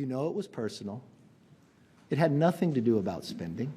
You know it was personal. It had nothing to do about spending.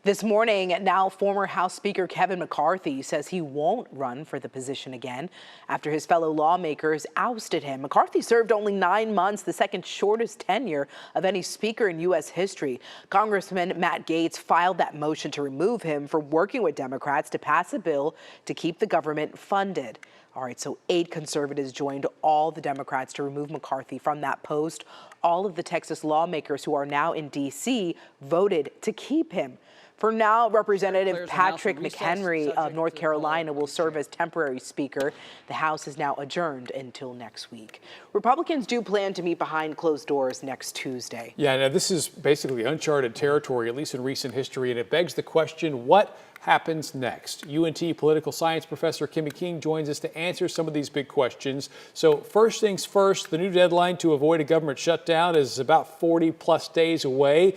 This morning, now former House Speaker Kevin McCarthy says he won't run for the position again after his fellow lawmakers ousted him. McCarthy served only 9 months, the second shortest tenure of any speaker in U.S. history. Congressman Matt Gaetz filed that motion to remove him for working with Democrats to pass a bill to keep the government funded. All right, so 8 conservatives joined all the Democrats to remove McCarthy from that post. All of the Texas lawmakers who are now in D.C. voted to keep him. For now, Representative Patrick McHenry of North Carolina will serve as temporary speaker. The House is now adjourned until next week. Republicans do plan to meet behind closed doors next Tuesday. Yeah, now this is basically uncharted territory, at least in recent history, and it begs the question, what happens next? UNT political science professor Kimi King joins us to answer some of these big questions. So first things first, the new deadline to avoid a government shutdown is about 40 plus days away.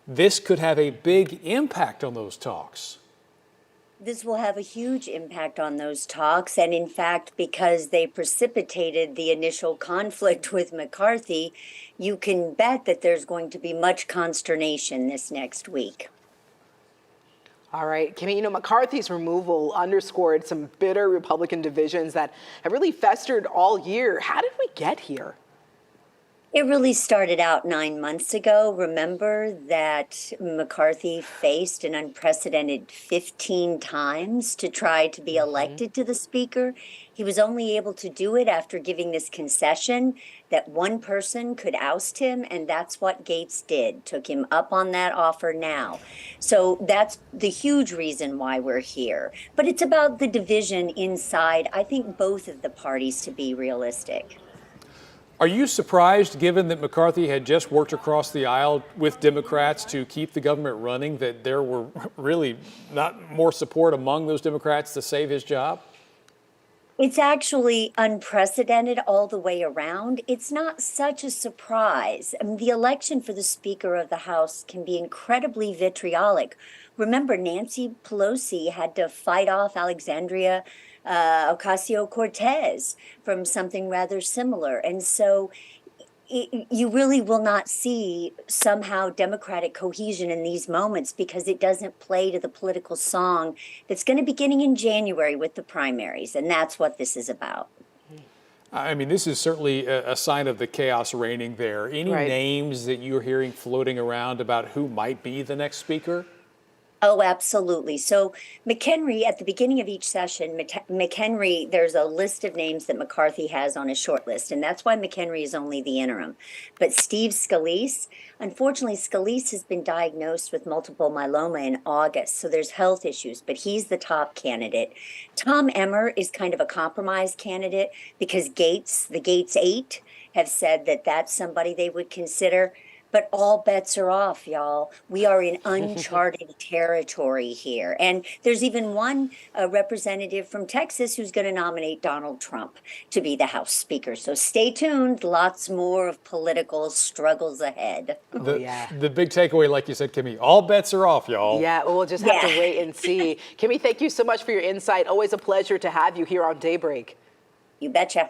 This could have a big impact on those talks. This will have a huge impact on those talks. And in fact, because they precipitated the initial conflict with McCarthy, you can bet that there's going to be much consternation this next week. All right, Kimi, you know, McCarthy's removal underscored some bitter Republican divisions that have really festered all year. How did we get here? It really started out 9 months ago. Remember that McCarthy faced an unprecedented 15 times to try to be elected to the speaker. He was only able to do it after giving this concession that one person could oust him, and that's what Gaetz did, took him up on that offer now. So that's the huge reason why we're here. But it's about the division inside, I think, both of the parties, to be realistic. Are you surprised, given that McCarthy had just worked across the aisle with Democrats to keep the government running, that there were really not more support among those Democrats to save his job? It's actually unprecedented all the way around. It's not such a surprise. I mean, the election for the Speaker of the House can be incredibly vitriolic. Remember, Nancy Pelosi had to fight off Alexandria Ocasio-Cortez from something rather similar. And so you really will not see somehow Democratic cohesion in these moments because it doesn't play to the political song that's going to be beginning in January with the primaries. And that's what this is about. I mean, this is certainly a sign of the chaos reigning there. Any names that you're hearing floating around about who might be the next speaker? Oh, absolutely. So McHenry, at the beginning of each session, McHenry, there's a list of names that McCarthy has on his short list, and that's why McHenry is only the interim. But Steve Scalise, unfortunately, Scalise has been diagnosed with multiple myeloma in August, so there's health issues, but he's the top candidate. Tom Emmer is kind of a compromise candidate because Gaetz, the Gaetz 8, have said that that's somebody they would consider. But all bets are off, y'all. We are in uncharted territory here. And there's even one representative from Texas who's going to nominate Donald Trump to be the House Speaker. So stay tuned. Lots more of political struggles ahead. The big takeaway, like you said, Kimi, all bets are off, y'all. Yeah, we'll just have to wait and see. Kimi, thank you so much for your insight. Always a pleasure to have you here on Daybreak. You betcha.